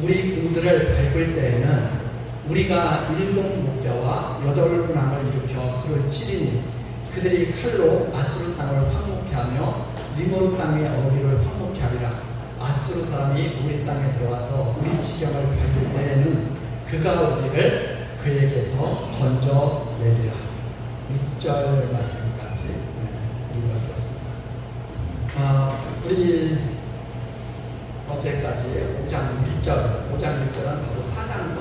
우리 궁들을 밟을 때에는 우리가 일곱 목자와 여덟 군왕을 일으켜 그를 치리니 그들이 칼로 아수르 땅을 황무케 하며 리몬 땅의 어디를 황무케 하리라. 아수르 사람이 우리 땅에 들어와서 우리 지경을 밟을 때에는 그가 우리를 그에게서 건져내리라. 6절 말씀까지 읽어드렸습니다. 우리 어제까지 5장 1절은 바로 4장과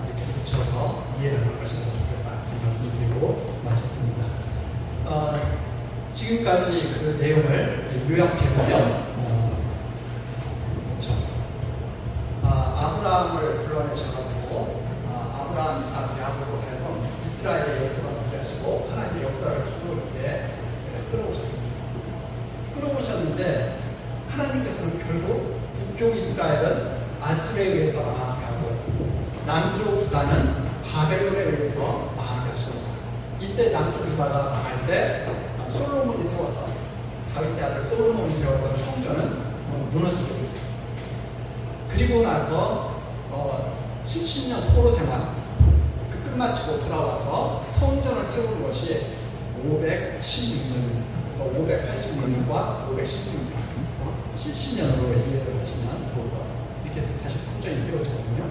이렇게 붙여서 이해를 하는 것이 더 좋겠다 이렇게 말씀드리고 마쳤습니다. 지금까지 그 내용을 요약해보면 그렇죠. 아브라함을 불러내셔가지고 아브라함, 이삭, 야곱으로 하여금 이스라엘의 열조가 되게 하시고 하나님의 역사를 주고 이렇게 끌어오셨는데 하나님께서는 결국 북쪽 이스라엘은 아수르에 의해서 망하게 하고 남쪽 유다는 바벨론에 의해서 망하게 하십니다. 이때 남쪽 유다가 망할 때 솔로몬이 세웠던 다윗의 아들 솔로몬이 세웠던 성전은 무너지게 됐어요. 그리고 나서 70년 포로 생활 끝마치고 돌아와서 성전을 세우는 것이 516년에서 586년과 516년 70년으로 이해를 하시면 좋을 것 같습니다. 이렇게 다시 성전이 세워졌거든요.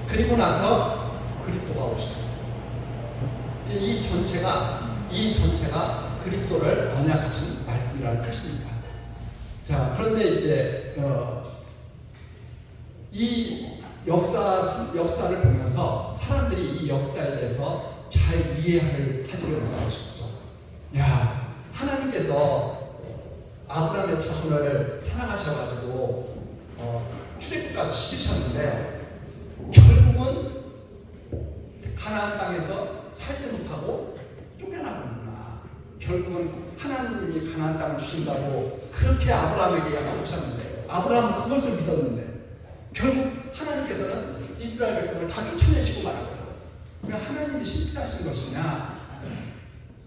그리고 나서 그리스도가 오시죠. 이 전체가 그리스도를 언약하신 말씀이라는 뜻입니다. 자, 그런데 이제 이 역사를 보면서 사람들이 이 역사에 대해서 잘 하지 못하는 것이죠. 야, 하나님께서 아브라함의 자손을 사랑하셔가지고 출애굽까지 시키셨는데 결국은 가나안 땅에서 살지 못하고 쫓겨나는구나. 결국은 하나님이 가나안 땅을 주신다고 그렇게 아브라함에게 약속하셨는데 아브라함은 그것을 믿었는데 결국 하나님께서는 이스라엘 백성을 다 쫓아내시고 말하더라고요. 왜 하나님이 실패하신 것이냐,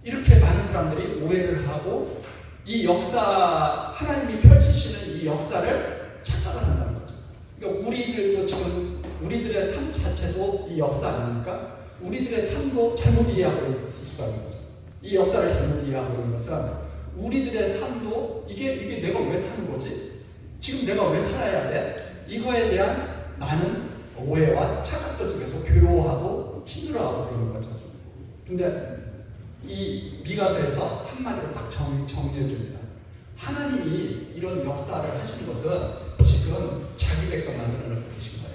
이렇게 많은 사람들이 오해를 하고 이 역사, 하나님이 펼치시는 이 역사를 착각을 한다는 거죠. 그러니까 우리들도 지금 우리들의 삶 자체도 이 역사 아닙니까? 우리들의 삶도 잘못 이해하고 있을 수가 있는 거죠. 이 역사를 잘못 이해하고 있는 것은 우리들의 삶도 이게 내가 왜 사는 거지? 지금 내가 왜 살아야 돼? 이거에 대한 많은 오해와 착각들 속에서 괴로워하고 힘들어하고 그러는 거죠. 근데 이 미가서에서 한마디로 딱 정리해 줍니다. 하나님이 이런 역사를 하시는 것은 지금 자기 백성 만들어내고 계신 거예요.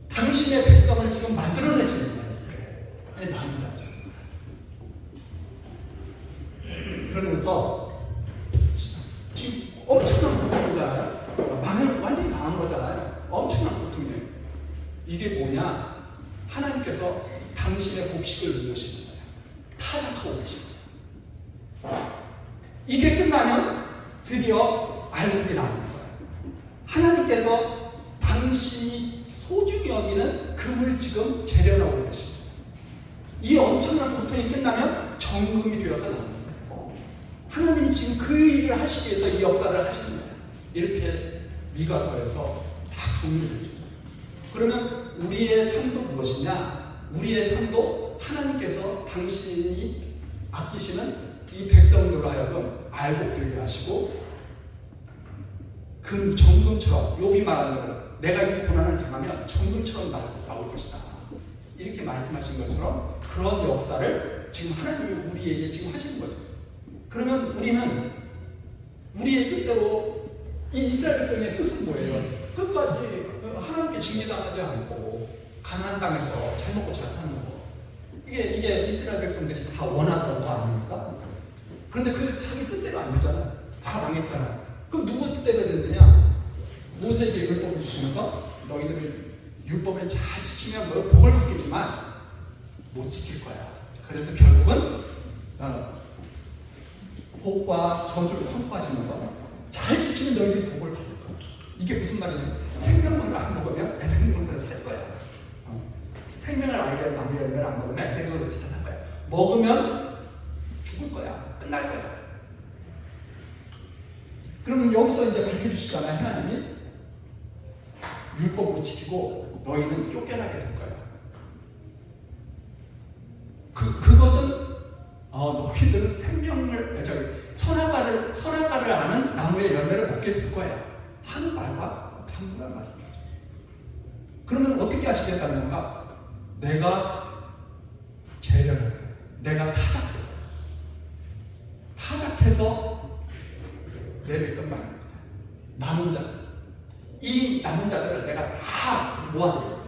당신의 백성을 지금 만들어내시는 거예요. 아니, 남자죠. 그러면서 지금 엄청난 고통이잖아요. 완전히 당한 거잖아요. 엄청난 고통이에요. 이게 뭐냐? 하나님께서 당신의 곡식을 누르시는 거예요. 타작하고 계신 거예요. 이게 끝나면 드디어 알곡이 나오는 거예요. 하나님께서 당신이 소중히 여기는 금을 지금 재련하고 계십니다. 이 엄청난 고통이 끝나면 정금이 되어서 나오는 거예요. 하나님이 지금 그 일을 하시기 위해서 이 역사를 하시는 거예요. 이렇게 미가서에서 다 정리를 해주죠. 그러면 우리의 삶도 무엇이냐? 우리의 삶도 하나님께서 당신이 아끼시는 이 백성들로 하여금 알곡되게 하시고 금 정금처럼, 욥이 말하는 대로 내가 이 고난을 당하면 정금처럼 나올 것이다. 이렇게 말씀하신 것처럼 그런 역사를 지금 하나님이 우리에게 지금 하시는 거죠. 그러면 우리는 우리의 뜻대로 이 이스라엘 백성의 뜻은 뭐예요? 끝까지 하나님께 징계당하지 않고 가나안 땅에서 잘 먹고 잘 사는 거. 이게 이스라엘 백성들이 다 원하던 거 아닙니까? 그런데 그 자기 뜻대로 안 되잖아요. 다 망했잖아요. 그럼 누구 뜻대로 되느냐? 모세에게 율법을 주시면서 너희들이 율법을 잘 지키면 너 복을 받겠지만 못 지킬 거야. 그래서 결국은 복과 저주를 선포하시면서 잘 지키면 너희들이 복을 받을 거야. 이게 무슨 말이냐면 생명을 안 먹으면 에덴동산을 살 거야. 생명을 알게 나무 열매를 안 먹으면 에덴동산을 살 거야. 먹으면 죽을 거야. 끝날 거야. 그러면 여기서 이제 밝혀주시잖아요. 하나님이 율법으로 지키고 너희는 쫓겨나게 될 거야. 그것은 너희들은 선악과를 아는 나무의 열매를 먹게 될 거야 하는 말과 반문한 말씀이죠. 그러면 어떻게 하시겠다는 건가? 내가 재련할 거야. 내가 타작할 거야. 타작해서 내 백성 만들 거야. 남은 자, 이 남은 자들을 내가 다 모아둘 거야.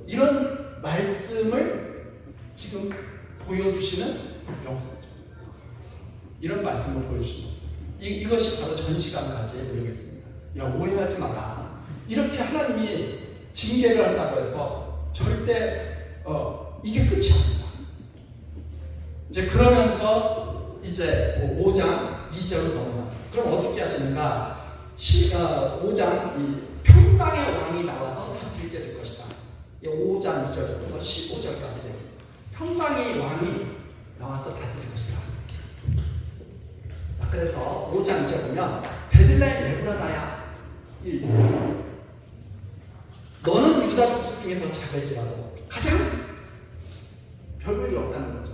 이런 말씀을 지금 보여주시는 역사죠. 이런 말씀을 보여주시는 것입니다. 이것이 바로 전 시간까지의 내용이었습니다. 야, 오해하지 마라. 이렇게 하나님이 징계를 한다고 해서 절대 이게 끝이 아닙니다. 이제 그러면서 이제 5장 2절로 넘어가. 그럼 어떻게 하시는가? 5장 이 평강의 왕이 나와서 다스리게 될 것이다. 5장 2절부터 15절까지 평강의 왕이 나와서 다스릴 것이다. 자, 그래서 5장 2절 보면 베들레헴 에브라다야, 너는 유다 족속 중에서 작을지라도 가장 별 볼일 없다는 거죠.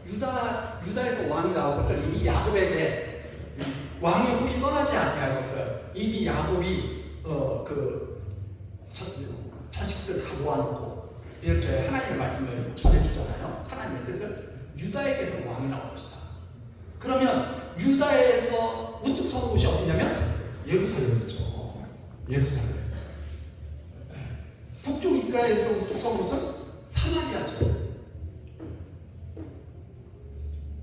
유다에서 왕이 나올 것을 이미 야곱에게 왕의 홀이 떠나지 않게 할 것을 이미 야곱이 자식들 다 모아놓고 이렇게 하나님의 말씀을 전해주잖아요. 하나님의 뜻을 유다에게서 왕이 나올 것이다. 그러면 유다에서 우뚝 서는 곳이 어디냐면 예루살렘이죠. 예루살렘. 북쪽 이스라엘에서 우뚝 서는 곳은 사마리아죠.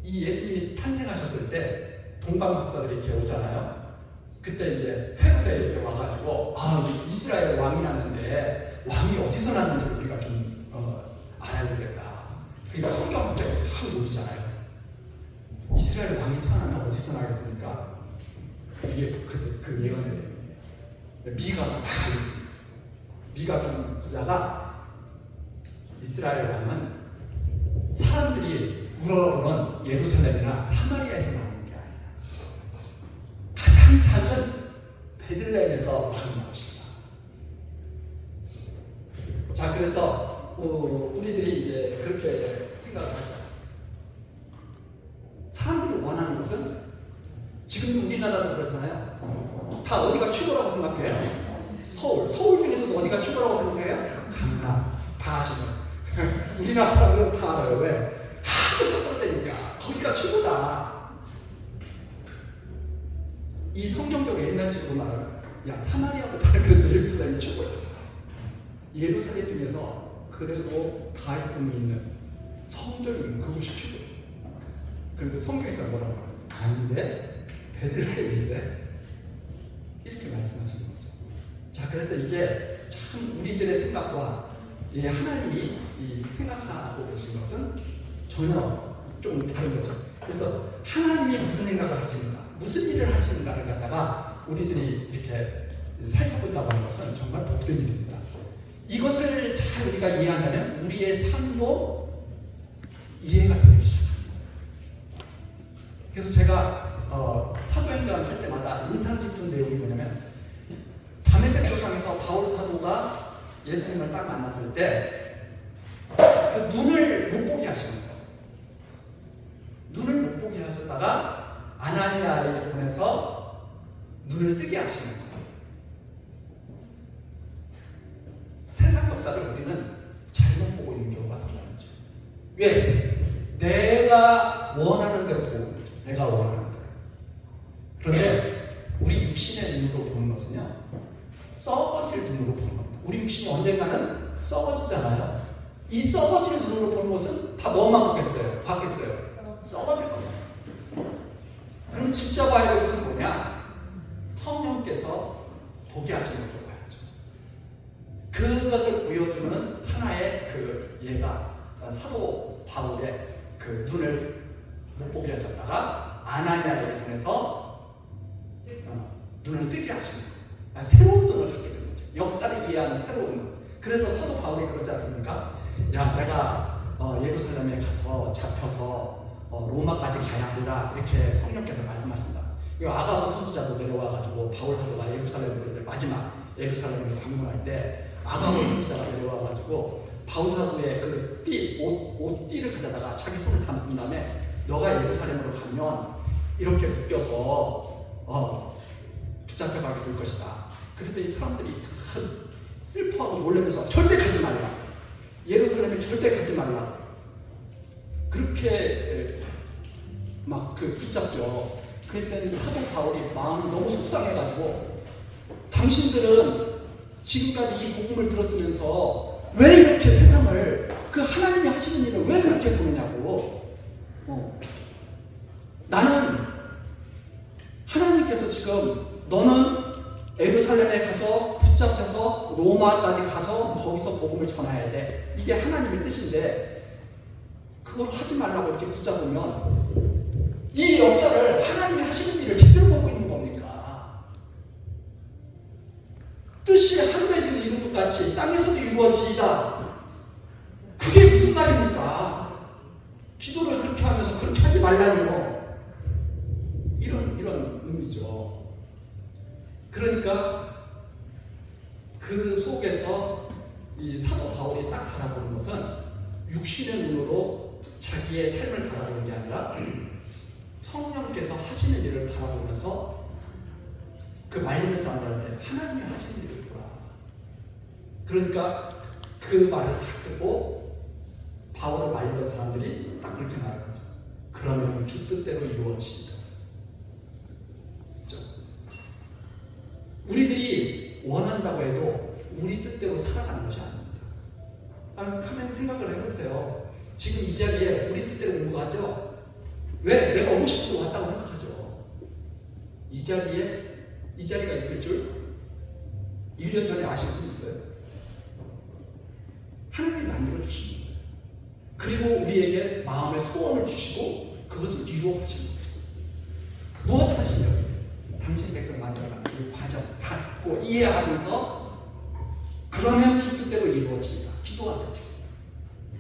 이 예수님이 탄생하셨을 때 동방 박사들이 이렇게 오잖아요. 그때 이제 헤로데 이렇게 와가지고 이스라엘 왕이 났는데 왕이 어디서 났는지 우리가 좀 알아야 되겠다. 그러니까 성경 때부터 다 모르잖아요. 이스라엘 왕이 태어나면 어디서 나겠습니까? 이게 그 예언의 내용이에요. 미가가 다 알려줍니다. 미가 선지자가 이스라엘 왕은 사람들이 우러러는 예루살렘이나 사마리아에서 나오는 게 아니야. 가장 작은 베들레헴에서 왕이 나오십니다. 자, 그래서 우리들이 이제 그렇게 생각을 하죠. 사람들이 원하는 것은 지금 우리나라도 그렇잖아요. 다 어디가 최고라고 생각해요? 서울 중에서도 어디가 최고라고 생각해요? 강남. 다 아시는. 우리나라 사람들은 다 알아요. 왜? 하도 떨어지니까 거기가 최고다. 이 성경적으로 옛날식으로 말하면 사마리아보다는 그래도 예루살렘이 최고야. 예루살렘 중에서 그래도 가이품이 있는 성전이 있는 그곳이 최고야. 그런데 성경에서 뭐라고 해요? 아닌데? 베들레헴인데? 이렇게 말씀하시는 거죠. 자, 그래서 이게 참 우리들의 생각과 하나님이 생각하고 계신 것은 전혀 좀 다른 거죠. 그래서 하나님이 무슨 생각을 하시는가, 무슨 일을 하시는가를 갖다가 우리들이 이렇게 살펴본다고 하는 것은 정말 복된 일입니다. 이것을 잘 우리가 이해한다면 우리의 삶도 이해가 되기 시작합니다. 그래서 제가 사도행전 할 때마다 인상 깊은 내용이 뭐냐면 다메섹 도상에서 바울 사도가 예수님을 딱 만났을 때 그 눈을 못 보게 하시는 거예요. 눈을 못 보게 하셨다가 아나니아에게 보내서 눈을 뜨게 하시는 거예요. 세상 역사를 우리는 잘못 보고 있는 경우가 상당히 많죠. 왜? 내가 원하는 대로 보고 있죠. 내가 원하는 대로. 그런데 우리 육신의 눈으로 보는 것은요, 썩어질 눈으로 보는 겁니다. 우리 육신이 언젠가는 썩어지잖아요. 이 썩어질 눈으로 보는 것은 다 뭐만 보겠어요? 썩어질 겁니다. 그럼 진짜 봐야 될 것은 뭐냐? 성령께서 보게 하시는 것을 봐야죠. 그것을 보여주는 하나의 얘가 사도 바울의 그 눈을 못 보게 하셨다가 아나니아에게 보내서 눈을 뜨게 하시는 거예요. 새로운 눈을 갖게 되는 거죠. 역사를 이해하는 새로운 눈. 그래서 사도 바울이 그러지 않습니까? 내가 예루살렘에 가서 잡혀서 로마까지 가야 하리라, 이렇게 성령께서 말씀하신다. 아가부 선지자도 내려와가지고 바울 사도가 예루살렘으로 이제 마지막 예루살렘을 방문할 때 아가부 선지자가 내려와가지고 바울 사도의 그 옷띠를 가져다가 자기 손을 담은 다음에 너가 예루살렘으로 가면 이렇게 묶여서 붙잡혀가게 될 것이다. 그런데 이 사람들이 슬퍼하고 놀라면서 절대 가지 말라. 예루살렘에 절대 가지 말라. 그렇게 막 붙잡죠. 그랬더니 사도 바울이 마음이 너무 속상해가지고 당신들은 지금까지 이 복음을 들었으면서 왜 이렇게 세상을 그 하나님이 하시는 일을 왜 그렇게 보느냐고. 나는 하나님께서 지금 너는 예루살렘에 가서 붙잡혀서 로마까지 가서 거기서 복음을 전해야 돼. 이게 하나님의 뜻인데 그걸 하지 말라고 이렇게 붙잡으면 이 역사를 하나님이 하시는 일을 제대로 보고 있는 겁니까? 뜻이 하늘에서 이룬 것 같이 땅에서도 이루어지이다. 그게 무슨 말입니까? 기도를 그렇게 하면서 그렇게 하지 말라니요. 이런 의미죠. 그러니까 그 속에서 이 사도 바울이 딱 바라보는 것은 육신의 눈으로 자기의 삶을 바라보는 게 아니라 성령께서 하시는 일을 바라보면서 그 말리는 사람들한테 하나님이 하시는 일을 보라. 그러니까 그 말을 딱 듣고 바울을 말리던 사람들이 딱 그렇게 말하는 거죠. 그러면 주 뜻대로 이루어지리라. 그렇죠? 우리들이 원한다고 해도 우리 뜻대로 살아가는 것이 아닙니다. 가만히 생각을 해보세요. 지금 이 자리에 우리 뜻대로 온 거 같죠? 왜? 내가 오고 싶어서 왔다고 생각하죠. 이 자리가 있을 줄 1년 전에 아시는 분 있어요? 하나님이 만들어주신 거예요. 그리고 우리에게 마음의 소원을 주시고 그것을 이루어가시는 거죠. 무엇 하시냐고? 당신 백성 만들어가는 그 과정 다 듣고 이해하면서 그러면 주 뜻대로 이루어지니까 기도가 되죠.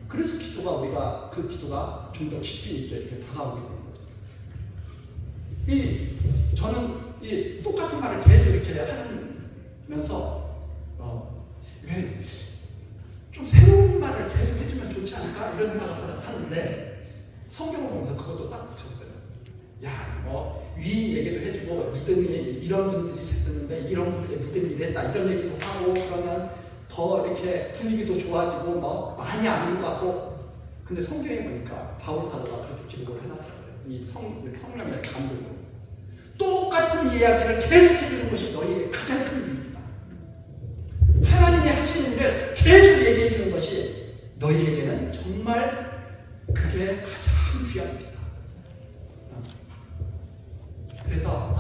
그래서 우리가 그 기도가 좀 더 깊이 있게 이렇게 다가오게 되는 거죠. 저는 이 똑같은 말을 계속 이렇게 하면서 왜 좀 새로운 말을 계속 해주면 좋지 않을까 이런 생각을 하는데 성경을 보면서 그것도 싹 붙였어요. 위인 얘기도 해주고 믿음이 이런 분들이 됐었는데 이런 분들의 믿음이 이랬다 이런 얘기도 하고 그러면 더 이렇게 분위기도 좋아지고 많이 아는 것 같고. 근데 성경에 보니까 바울 사도가 그렇게 기록을 해놨더라고요. 이 성령의 감동으로 똑같은 이야기를 계속해주는 것이 너희의 가장 큰 일이다. 하나님이 하시는 일을 계속 얘기해주는 것이 너희에게는 정말 그게 가장 귀한 일이다. 그래서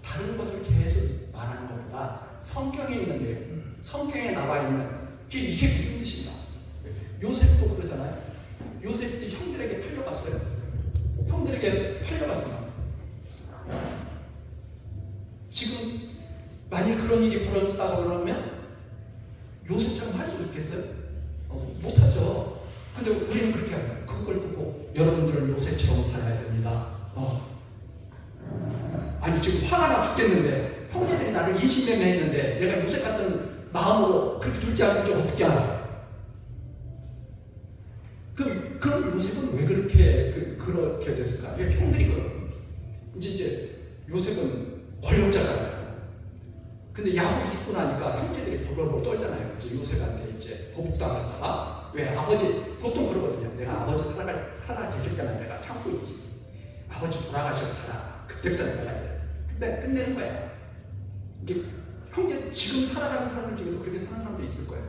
다른 것을 계속 말하는 것보다 성경에 있는 내용, 성경에 나와 있는 이게 무슨 뜻인가? 요셉도 그러잖아요. 요셉이 형들에게 팔려갔어요. 형들에게 팔려갔습니다. 지금 만약 그런 일이 벌어졌다고 그러면 요셉처럼 할 수 있겠어요? 못하죠. 근데 우리는 그렇게 합니다. 그걸 듣고 여러분들은 요셉처럼 살아야 됩니다. 아니 지금 화가 나 죽겠는데 형제들이 나를 인신매매했는데 내가 요셉 같은 마음으로 그렇게 둘지 않을 줄 어떻게 알아요? 그럼 요셉은 왜 그렇게 됐을까? 왜 형들이 이제 요셉은 권력자잖아요. 근데 야곱이 죽고 나니까 형제들이 벌벌벌 떨잖아요. 이제 요셉한테 이제 거북당할까봐. 왜? 아버지 보통 그러거든요. 내가 아버지 살아 계실 때는 내가 참고 있지. 아버지 돌아가시고 가라. 그때부터 내가 이제 끝내는 거야. 이제 형제 지금 살아가는 사람들 중에도 그렇게 사는 사람도 있을 거예요.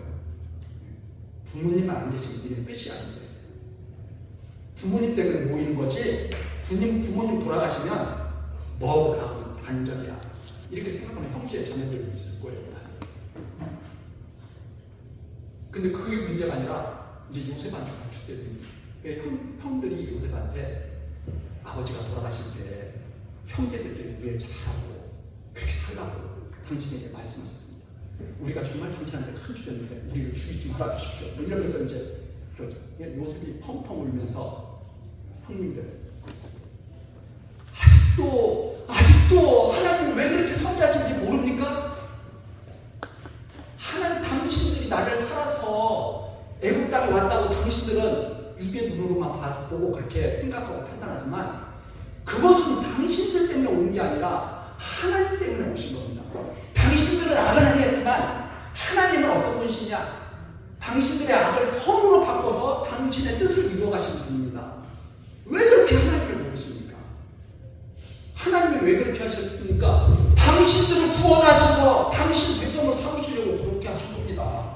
부모님만 안 계시면 니네 끝이 아니지. 부모님 때문에 모이는 거지. 부모님 돌아가시면 너하고 나하고 단절이야. 이렇게 생각하는 형제 자매들도 있을 거예요. 근데 그게 문제가 아니라 이제 요셉한테 죽게 됩니다. 형들이 요셉한테 아버지가 돌아가실 때 형제들끼리 위에 잘하고 그렇게 살라고 당신에게 말씀하셨습니다. 우리가 정말 당신한테 큰 죄였는데 우리를 죽이지 말아 주십시오. 이러면서 이제 그러죠. 요셉이 펑펑 울면서 형님들 아직도 보고 그렇게 생각하고 판단하지만 그것은 당신들 때문에 온 게 아니라 하나님 때문에 오신 겁니다. 당신들은 악을 행했지만 하나님은 어떤 분이시냐? 당신들의 악을 선으로 바꿔서 당신의 뜻을 이루어가시는 분입니다. 왜 그렇게 하나님을 모르십니까? 하나님이 왜 그렇게 하셨습니까? 당신들을 구원하셔서 당신 백성을 삼으시려고 그렇게 하신 겁니다.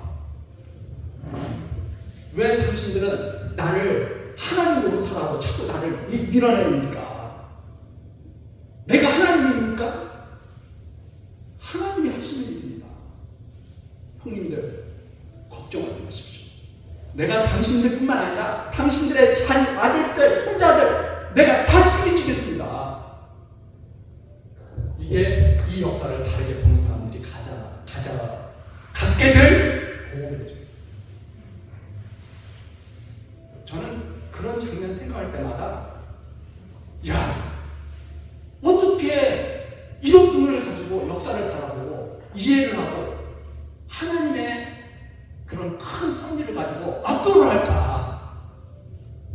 왜 당신들은 나를 하나님 노릇하라고 자꾸 나를 밀어냅니까? 내가 하나님입니까? 하나님이 하시는 일입니다. 형님들 걱정하지 마십시오. 내가 당신들뿐만 아니라 당신들의 아들들, 손자들 내가 다 책임지겠습니다. 이게 이 역사를 다르게 보는 사람들이 갖게 될 보험이죠. 저는 그런 장면 생각할 때마다 야, 어떻게 이런 눈을 가지고 역사를 바라보고 이해를 하고 하나님의 그런 큰 섭리를 가지고 압도를 할까?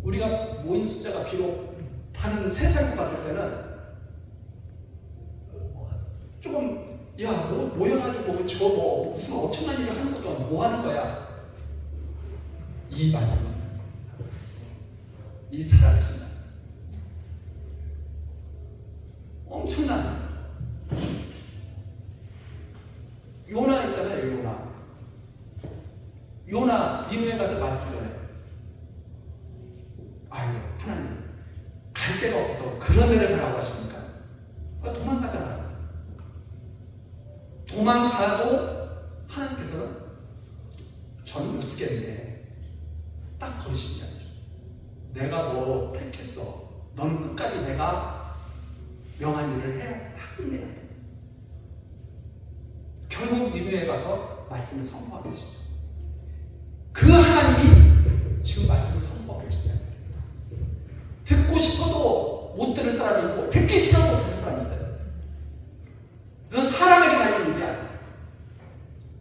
우리가 모인 숫자가 비록 다른 세상에서 봤을 때는 조금 야, 너 모여가지고 저거 무슨 엄청난 일을 하는 것도 뭐 하는 거야? 이 말씀은 이 살아계신 말씀 엄청난 요나 있잖아요. 요나 니느웨 가서 말씀 전해. 아유 하나님 갈 데가 없어서 그런 데를 가라고 하십니까? 도망가잖아요. 도망가도 하나님께서는 저는 못 쓰겠네 딱 거르시는 게 아니죠. 내가 너 택했어. 너는 끝까지 내가 명한 일을 해야 돼. 다 끝내야 돼. 결국 니느웨에 가서 말씀을 선포하게 되시죠. 그 하나님이 지금 말씀을 선포하고 계시다. 듣고 싶어도 못 들을 사람이 있고 듣기 싫어도 못 들을 사람이 있어요. 그건 사람에게 달린 일이 아니에요.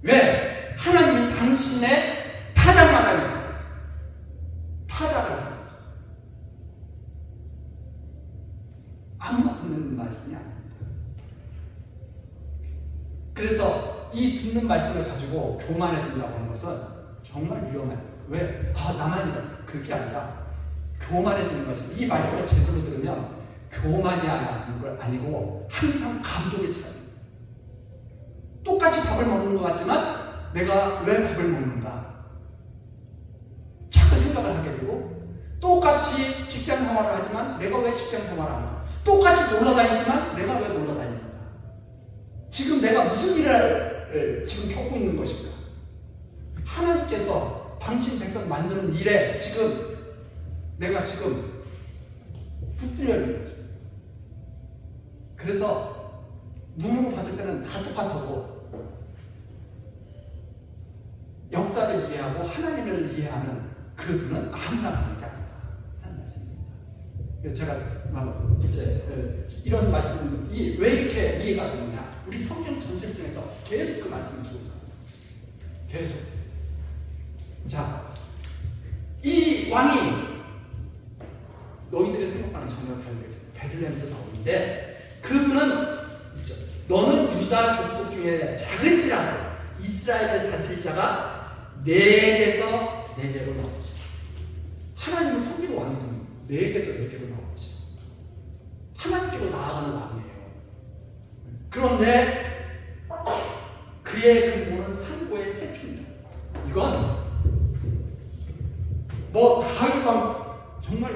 왜? 하나님이 당신의 타작만 하면서 타작을 하는 거죠. 아무나 듣는 말씀이 아닙니다. 그래서 이 듣는 말씀을 가지고 교만해진다고 하는 것은 정말 위험해요. 왜? 나만 이래. 그게 아니라 교만해지는 것이 이 말씀을 제대로 들으면 교만이 아니고 항상 감독의 차이. 똑같이 밥을 먹는 것 같지만 내가 왜 밥을 먹는가? 자꾸 생각을 하게 되고 똑같이 직장 생활을 하지만 내가 왜 직장 생활을 하는가? 똑같이 놀러 다니지만 내가 왜 놀러 다니는가? 지금 내가 무슨 일을 지금 겪고 있는 것인가? 하나님께서 당신 백성 만드는 일에 지금 내가 지금 붙들려 있는 거죠. 그래서 눈으로 봤을 때는 다 똑같고 역사를 이해하고 하나님을 이해하는 그 눈은 아무나 가는 게 아니다 하는 말씀입니다. 제가 이제 이런 말씀이 왜 이렇게 이해가 되느냐? 우리 성경 전체 중에서 계속 그 말씀을 주잖아요. 계속. 자, 이 왕이 너희들의 생각과는 전혀 다르게 베들레헴에서 나오는데 그분은 있죠. 너는 유다 족속 중에 작을지라도 이스라엘을 다스릴 자가 내게서 내게로 나오지. 하나님은 성비로 왕이 됩니다. 내게서 내게로 나오지. 하나님께로 나아가는 왕이에요. 그런데 그의 근본은 산고의 태초입니다. 이건 다윗 왕 정말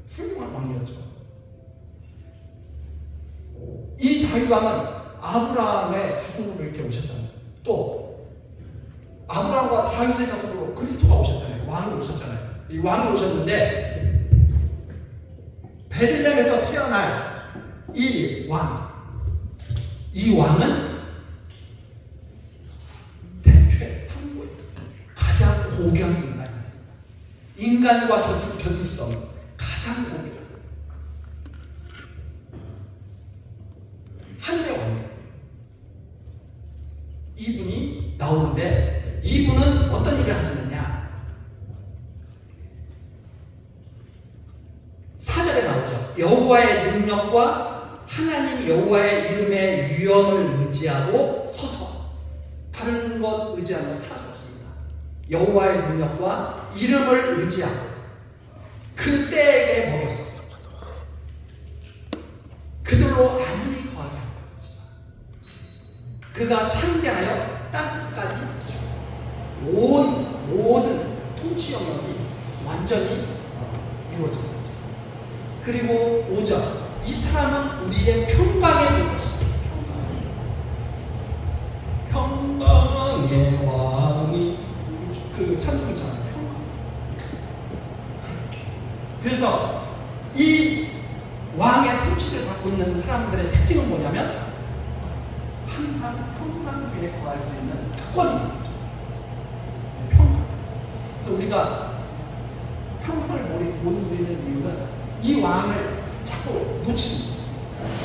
훌륭한 왕이었죠. 이 다윗 왕은 아브라함의 자손으로 이렇게 오셨잖아요. 또 아브라함과 다윗의 자손으로 그리스도가 오셨잖아요. 왕이 오셨잖아요. 이 왕이 오셨는데 베들레헴에서 태어날 이 왕은 태초에 상고에 가장 고귀한 인간과 견줄 수 없는 가장 고귀한 하늘의 왕이에요. 이분이 나오는데 이분은 어떤 일을 하시느냐? 여호와의 능력과 하나님 여호와의 이름의 위엄을 의지하고 서서 다른 것 의지하는 건 하나도 없습니다. 여호와의 능력과 이름을 의지하고 그 때에게 먹여서 그들로 안전히 거하게 하는 것이다. 그가 창대하여 땅끝까지 온 모든 통치 영역이 완전히 이루어진 거죠. 그리고 5절, 이 사람은 우리의 평강이 될 것이다. 평강의 왕이, 그 찬송 있잖아요. 평강. 그래서 이 왕의 통치를 받고 있는 사람들의 특징은 뭐냐면 항상 평강주에 거할 수 있는 특권이 있는 거죠. 평강. 그래서 우리가 평강을 못 누리는 이유는 이 왕을 자꾸 놓치는 거예요.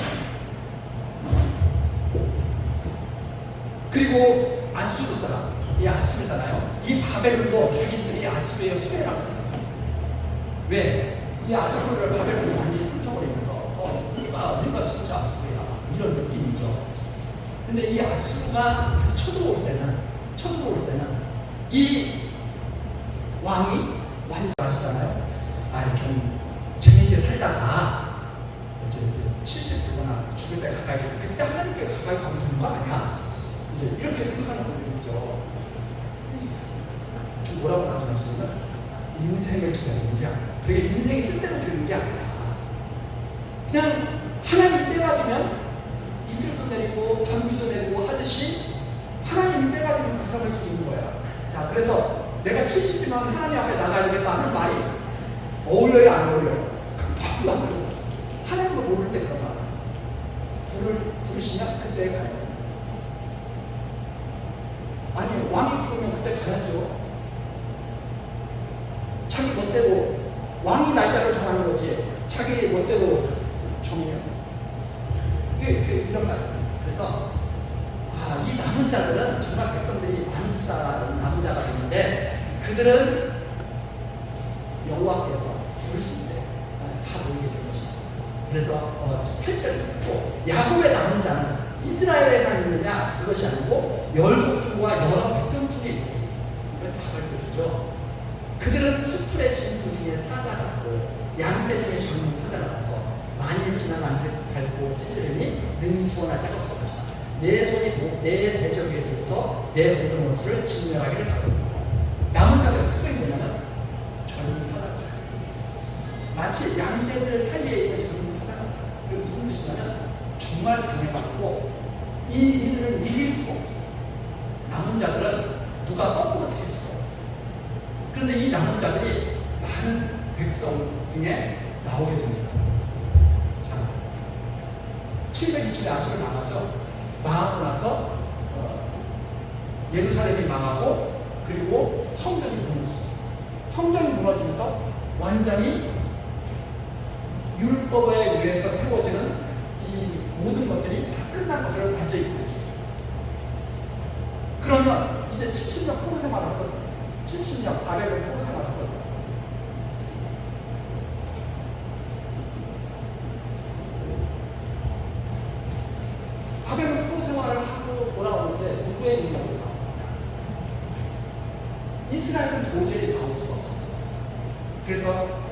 그리고 아수르 사람, 이 아수르잖아요. 이 바벨론도 자기들이 아수르의 후예라고 생각해요. 왜? 이 아수르를 바벨론이 완전히 훔쳐버리면서 우리가 진짜 아수르야 이런 느낌이죠. 근데 이 아수르가 다시 쳐들어올 때는 이 왕이 완전 아시잖아요. 좀 재미있게 살다가 이제 70 되거나 죽을 때 가까이 되면 그때 하나님께 가까이 가면 되는 거 아니야? 이제 이렇게 생각하는 분들 있죠. 좀 뭐라고 말씀하시냐면 인생을 기다리는 게 아니야. 그게 인생이 뜻대로 되는 게 아니야. 그냥 하나님이 때가 되면 이슬도 내리고 단비도 내리고 하듯이 하나님이 때가 되면 그 사람을 수 있는 거야. 자, 그래서 내가 70이면 하나님 앞에 나가야 되겠다 하는 말이 어울려요, 안 어울려요? 바로 안 어울려. 하나님을 모를 때 그런 말. 부르시냐? 그때 가야 돼. 아니, 왕이 부르면 그때 가야죠. 자기 멋대로 왕이 날짜를 정하는 거지 자기 멋대로 정해요. 이게 이런 말씀입니다. 그래서 이 남은 자들은 정말 백성들이 많은 숫자인 남은 자가 있는데 그들은 여호와께서 부르실 때 다 모이게 된 것이다. 그래서 8절에 또 야곱의 남은 자는 이스라엘에만 있느냐? 그것이 아니고 열국 중과 여러 백성 중에 있습니다. 이걸 다 밝혀주죠. 그들은 수풀의 짐승 중에 사자 같고 양떼 중에 젊은 사자 같아서 만일 지나간즉 밟고 찢으리니 능히 구원할 자가 없을 것이다. 내 손이 내 대적 위에 들어서 내 모든 원수를 진멸하기를 바랍니다. 남은 자들의 특성이 뭐냐면 젊은 사자 같아요. 마치 양떼들 사이에 있는 젊은 사자 같아요. 그게 무슨 뜻이냐면 정말 강해가지고 이들을 이길 수가 없어요. 남은 자들은 누가 거꾸로 드릴 수가 없어요. 그런데 이 남은 자들이 많은 백성 중에 나오게 됩니다. 자, 702쯤에 아수르 망하죠. 망하고 나서 예루살렘이 망하고 그리고 성전이 무너지죠. 성전이 무너지면서 완전히 율법에 의해서 세워지는 이 모든 것들이 다 끝난 것을 완전히 보여주죠. 그러면 이제 70년 포로 생활을 하거든요. 70년 바벨론 포로 생활을 하거든요. 바벨론 포로 생활을 하고 돌아오는데 누구의 능력으로 나오느냐? 이스라엘은 도저히 나올 수가 없습니다. 그래서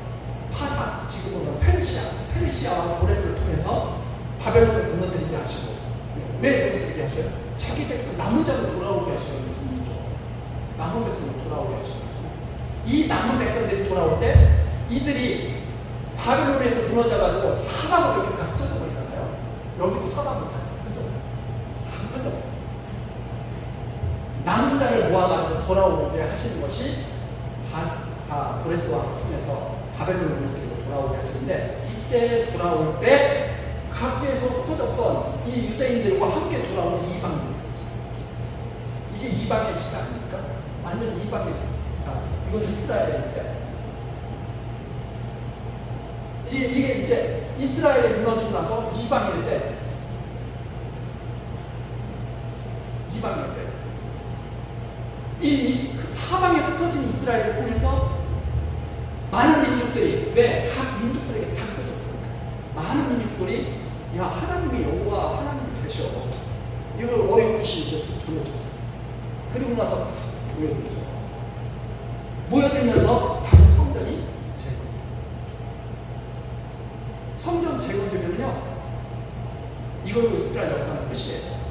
파사, 지금은 페르시아와 고레스를 통해서 바벨론을 무너뜨리게 하시고, 왜 무너뜨리게 하셔요? 자기 백성 남은 자를 돌아오게 하시는 분이죠. 남은 백성을 돌아오게 하시는 분. 이 남은 백성들이 돌아올 때 이들이 바벨론에서 무너져가지고 사방으로 이렇게 다 흩어져 버리잖아요. 여기도 사방으로 다 흩어져 버려요. 남은 자를 모아가지고 돌아오게 하시는 것이 바사, 고레스와 통해서 바벨론을 무너뜨리고 돌아오게 하시는데, 이때 돌아올 때 각지에서 흩어졌던 이 유대인들과 함께 돌아오는 이방인들, 이게 이방의 시 아닙니까? 완전 이방의 시. 자, 이건 이스라엘인데 이게 이제 이스라엘이 무너지고 나서 이방일 때 이 사방에 흩어진 이스라엘을 통해서 많은 민족들이, 왜? 각 민족들에게 다 흩어졌습니다. 그리스도인이 야 하나님이 여호와 하나님이 되셔. 이걸 어렴풋이 이제 돌려줬어요. 그리고 나서 모여들죠. 모여들면서 다시 성전이 재건. 성전 재건되면요, 이걸로 이스라엘 역사는 끝이에요.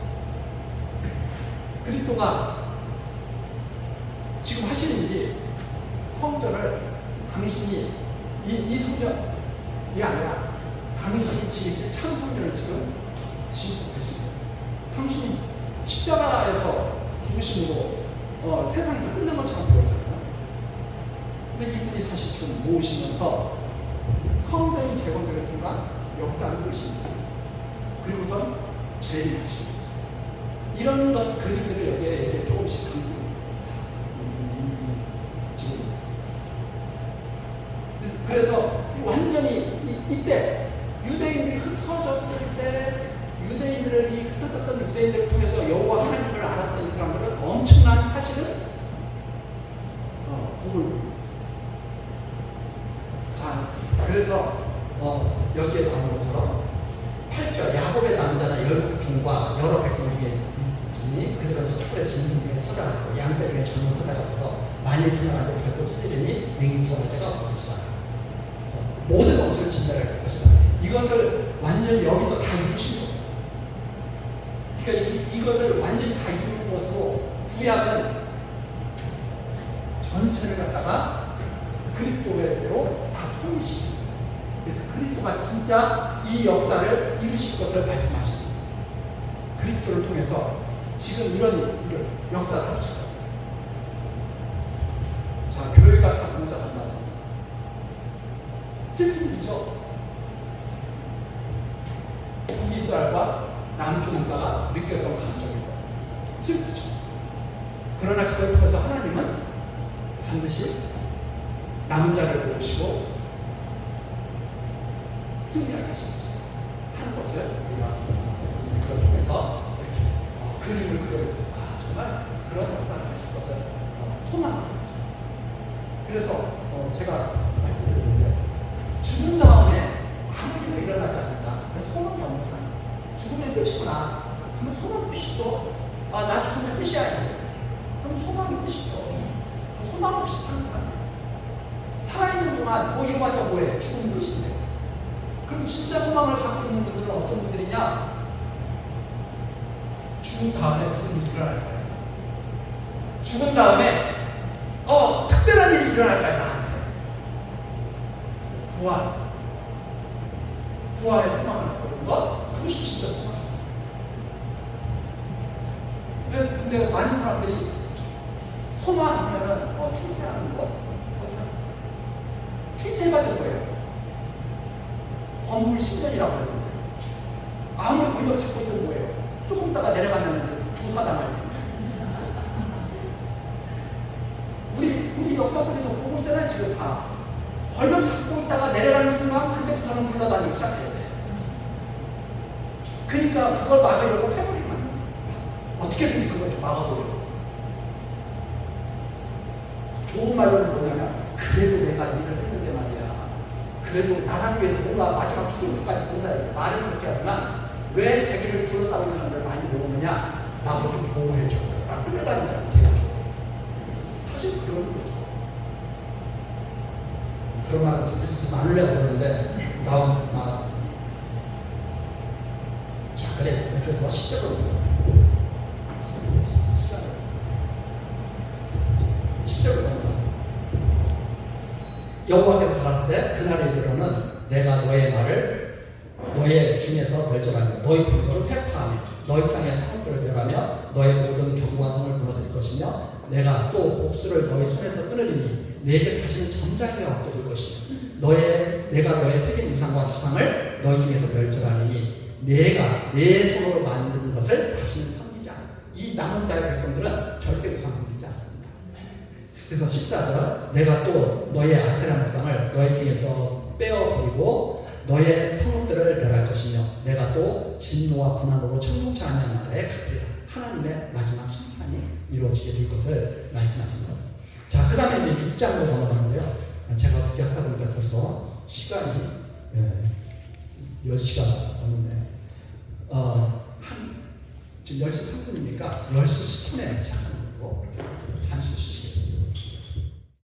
그리스도가 지금 하시는 일이 성전을 당신이 이 성전이 아니라 당신이 지으신 참 성전을 지금 지고 계십니다. 당신이 십자가에서 죽으심으로 세상에서 끝난 것처럼 보였잖아요. 근데 이분이 다시 지금 모으시면서 성전이 재건되는 순간 역사는 끝입니다. 그리고선 재림하시는 거죠. 이런 것 그림들을 여기에 조금씩 강조합니다. 지금 그래서 완전히 이때 유대인들이 흩어졌을 때 흩어졌던 유대인들을 통해서 여호와 하나님을 알았던 이 사람들은 엄청난 사실은 복을 누립니다. 자, 그래서 여기에 나온 것처럼 8절 야곱의 남자나 열국 중과 여러 백성 중에 있으니 그들은 숲풀의 짐승 중에 사자가 고 양떼 중에 젊은 사자가 돼서 만일 지나가지 밟고 찢으리니 능히 구원할 자가 없을 것이다. 그래서 모든 것을 진멸할 것이다. 이것을 완전히 여기서 다 이루신 거예요. 그러니까 이것을 완전히 다 이루는 것으로 구약은 전체를 갖다가 그리스도로 다 통일시킵니다. 그래서 그리스도가 진짜 이 역사를 이루실 것을 말씀하십니다. 그리스도를 통해서 지금 이런 역사를 하실 거예요. 자, 교회가 다 부자 된다. 슬픈 일이죠. 북이스라엘과 남쪽인가가 느꼈던 감정이고 슬프죠. 그러나 그걸 통해서 하나님은 반드시 남은 자를 모으시고 승리하게 하신 것이다 하는 것을 우리가 이걸 통해서 이렇게 그림을 그려주죠. 정말 그런 역사를 하실 것을 소망하는 거죠. 그래서 제가 말씀드렸는데 죽은 다음에 아무 일도 일어나지 않는다. 소망이 없는 사람. 죽으면 끝이구나. 그러면 소망이 끝이죠. 나 죽으면 끝이야 이제. 그럼 소망이 끝이죠. 소망 없이 사는 사람. 살아있는 동안 이거마저 뭐해? 죽으면 끝인데. 그럼 진짜 소망을 갖고 있는 분들은 어떤 분들이냐? 죽은 다음에 무슨 일이 일어날 거예요? 죽은 다음에 특별한 일이 일어날 거야 나한테. 구원의 소망을 갖고 있는 것? 그것이 진짜 소망이죠. 근데 많은 사람들이 소망하면은 출세하는 거 출세해봤자 뭐예요? 건물 10년이라고 그러는데 아무리 권력 잡고 있으면 뭐예요? 조금 있다가 내려가면 이제 조사당할 텐데. 우리 역사 속에서 보고 있잖아요. 지금 다 권력 잡고 있다가 내려가는 순간 그때부터는 굴러다니기 시작해야 돼. 그러니까 그걸 막으려고 패버리면 어떻게든지 그걸 막아보려고. 좋은 말로는 뭐냐면 그래도 내가 일을 했는데 말이야. 그래도 나라를 위해서 뭔가 마지막 죽을 때까지 봉사해야 말은 그렇게 하지만 왜 자기를 둘러싸는 사람들을 많이 모으느냐? 나도 좀 보호해줘. 나 끌려다니지 않게 해줘. 사실 그런 거죠. 그런 말은 쓰지 않으려고 그러는데 나왔습니다. 자, 그래서 10절로 10절로 넘어가. 여호와께서 가라사대 그날에 이르러는 내가 너의 말을 너의 중에서 멸절하며 너의 병거를 회파하며 너희 땅의 성읍들을 멸하며 너의 모든 견고한 성을 무너뜨릴 것이며 내가 또 복수를 너희 손에서 끊으리니 네게 다시는 점장이 엎드릴 것이며 내가 너의 새긴 우상과 주상을 너희 중에서 멸절하리니 내가 내 손으로 만드는 것을 다시는 섬기지 않아. 이 남은 자의 백성들은 절대 우상 섬기지 않습니다. 그래서 14절 내가 또 너의 아세라 우상을 너희 중에서 빼어버리고 너의 성읍들을 멸할 것이며 내가 또 진노와 분한으로 천동치 아니한 나라에 갚으리라. 하나님의 마지막 심판이 이루어지게 될 것을 말씀하십니다. 자, 그 다음에 이제 6장으로 넘어가는데요. 제가 어떻게 하다 보니까 벌써 시간이 10시가 넘었네요. 지금 10시 3분이니까 10시 10분에 시작하는 것으로 잠시 쉬시